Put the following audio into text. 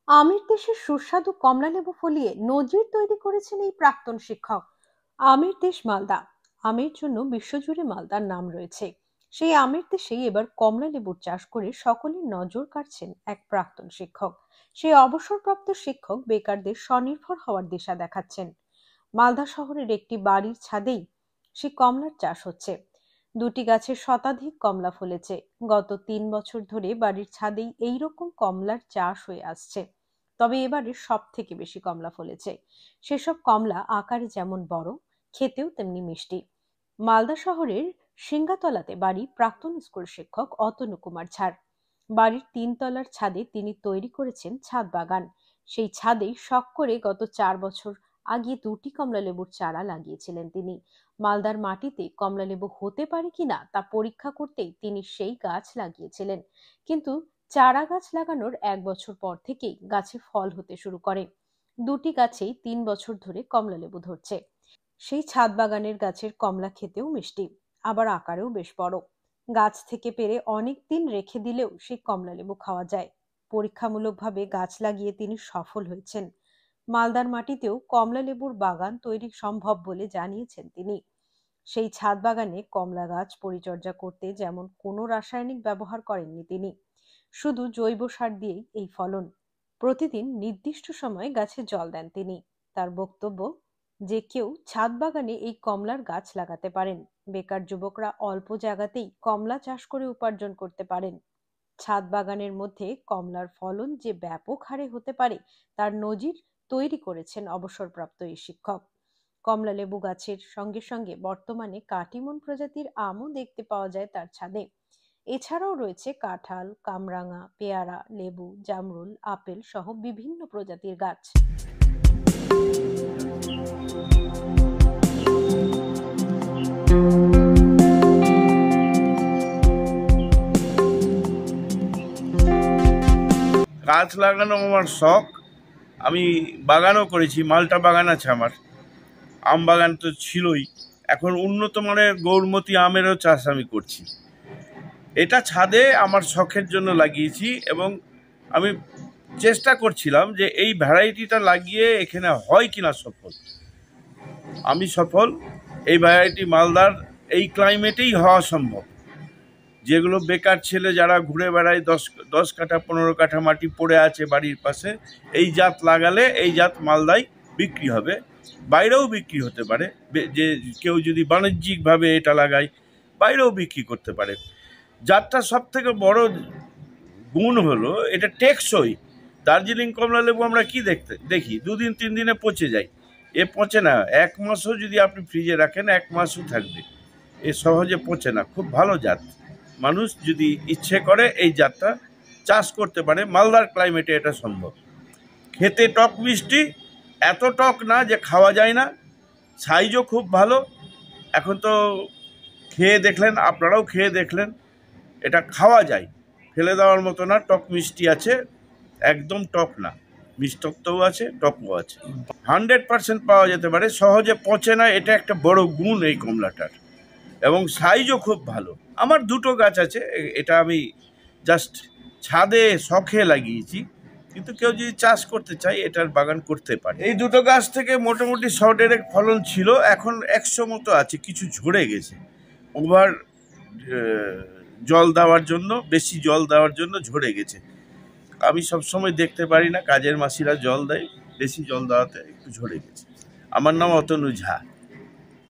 আমের দেশের সুস্বাদু কমলালেবু ফলিয়ে নজির তৈরি করেছেন এই প্রাক্তন শিক্ষক। আমের দেশ মালদা। আমের জন্য বিশ্বজুড়ে মালদার নাম রয়েছে। সেই আমের দেশেই এবার কমলা লেবুর চাষ করে সকলের নজর কাড়ছেন এক প্রাক্তন শিক্ষক। সেই অবসরপ্রাপ্ত শিক্ষক বেকারদের স্বনির্ভর হওয়ার দিশা দেখাচ্ছেন। মালদা শহরের একটি বাড়ির ছাদেই সে কমলার চাষ হচ্ছে। দুটি গাছে শতাধিক কমলা ফলেছে। গত ৩ বছর ধরে বাড়ির ছাদেই এইরকম কমলার চাষ হয়ে আসছে। তবে এবারে সব থেকে বেশি কমলা ফলেছে। সেসব কমলা আকারে যেমন বড়, খেতেও তেমনি মিষ্টি। মালদা শহরের সিঙ্গাতলাতে বাড়ি প্রাক্তন স্কুল শিক্ষক অতনু কুমার ঝাড়। বাড়ির ৩ তলার ছাদে তিনি তৈরি করেছেন ছাদ বাগান। সেই ছাদেই শখ করে গত ৪ বছর আগে দুটি কমলালেবুর চারা লাগিয়েছিলেন তিনি। মালদার মাটিতে কমলালেবু হতে পারে কিনা তা পরীক্ষা করতেই তিনি সেই গাছ লাগিয়েছিলেন। কিন্তু চারা গাছ লাগানোর ১ বছর পর থেকেই গাছে ফল হতে শুরু করে। দুটি গাছেই ৩ বছর ধরে কমলালেবু ধরছে। সেই ছাদ বাগানের গাছের কমলা খেতেও মিষ্টি, আবার আকারেও বেশ বড়। গাছ থেকে পেরে অনেক দিন রেখে দিলেও সেই কমলালেবু খাওয়া যায়। পরীক্ষামূলকভাবে গাছ লাগিয়ে তিনি সফল হয়েছেন। মালদার মাটিতেও কমলালেবুর বাগান তৈরি সম্ভব বলে জানিয়েছেন তিনি। সেই ছাদ বাগানে কমলা গাছ পরিচর্যা করতে যেমন কোনো রাসায়নিক ব্যবহার করেননি তিনি। শুধু জৈব সার দিয়েই এই ফলন। প্রতিদিন নির্দিষ্ট সময়ে গাছে জল দেন তিনি। তার বক্তব্য, যে কেউ ছাদ বাগানে এই কমলার গাছ লাগাতে পারেন। বেকার যুবকরা অল্প জায়গাতেই কমলা চাষ করে উপার্জন করতে পারেন। ছাদ বাগানের মধ্যে কমলার ফলন যে ব্যাপক হারে হতে পারে তার নজির তৈরি করেছেন অবসরপ্রাপ্ত এই শিক্ষক। কমলা লেবু গাছের সঙ্গে সঙ্গে বর্তমানে কাটিমন প্রজাতির আমও দেখতে পাওয়া যায় তার ছাদে। এছাড়াও রয়েছে কাঁঠাল, কামরাঙা, পেয়ারা, লেবু, জামরুল, আপেল সহ বিভিন্ন প্রজাতির গাছ। গাছ লাগানো আমার শখ। আমি বাগানও করেছি, মালটা বাগান আছে আমার, আম বাগান তো ছিলই। এখন উন্নত মানের গৌরমতি আমেরও চাষ আমি করছি। এটা ছাদে আমার শখের জন্য লাগিয়েছি এবং আমি চেষ্টা করছিলাম যে এই ভ্যারাইটিটা লাগিয়ে এখানে হয় কিনা সফল। আমি সফল। এই ভ্যারাইটি মালদার এই ক্লাইমেটেই হওয়া সম্ভব। যেগুলো বেকার ছেলে যারা ঘুরে বেড়ায়, 10 কাঠা 15 কাঠা মাটি পড়ে আছে বাড়ির পাশে, এই জাত লাগালে এই জাত মালদায় বিক্রি হবে, বাইরেও বিক্রি হতে পারে। যে কেউ যদি বাণিজ্যিকভাবে এটা লাগায় বাইরেও বিক্রি করতে পারে। জাতটা সব থেকে বড় গুণ হলো এটা টেকসই। দার্জিলিং কমলা লেবু আমরা কি দেখি 2 দিন 3 দিনে পচে যায়। এ পচে না, 1 মাসও যদি আপনি ফ্রিজে রাখেন 1 মাসও থাকবে। এ সহজে পচে না, খুব ভালো জাত। মানুষ যদি ইচ্ছে করে এই জাতটা চাষ করতে পারে। মালদার ক্লাইমেটে এটা সম্ভব। খেতে টক মিষ্টি, এত টক না যে খাওয়া যায় না। সাইজও খুব ভালো। এখন তো খেয়ে দেখলেন, আপনারাও খেয়ে দেখলেন, এটা খাওয়া যায়, ফেলে দেওয়ার মতো না। টক মিষ্টি আছে, একদম টক না, মিষ্টত্বও আছে, টকও আছে। 100% পাওয়া যেতে পারে, সহজে পচে না। এটা একটা বড় গুণ এই কমলাটার, এবং সাইজও খুব ভালো। আমার 2টো গাছ আছে। এটা আমি জাস্ট ছাদে শখে লাগিয়েছি, কিন্তু কেউ যদি চাষ করতে চায় এটার বাগান করতে পারে। এই 2টো গাছ থেকে মোটামুটি 100 ফলন ছিল, এখন 100 মতো আছে। কিছু ঝরে গেছে ওভার জল দেওয়ার জন্য, বেশি জল দেওয়ার জন্য ঝরে গেছে। আমি সবসময় দেখতে পারি না, কাজের মাসিরা জল দেয়, বেশি জল দেওয়াতে একটু ঝরে গেছে। আমার নাম অতনু ঝা।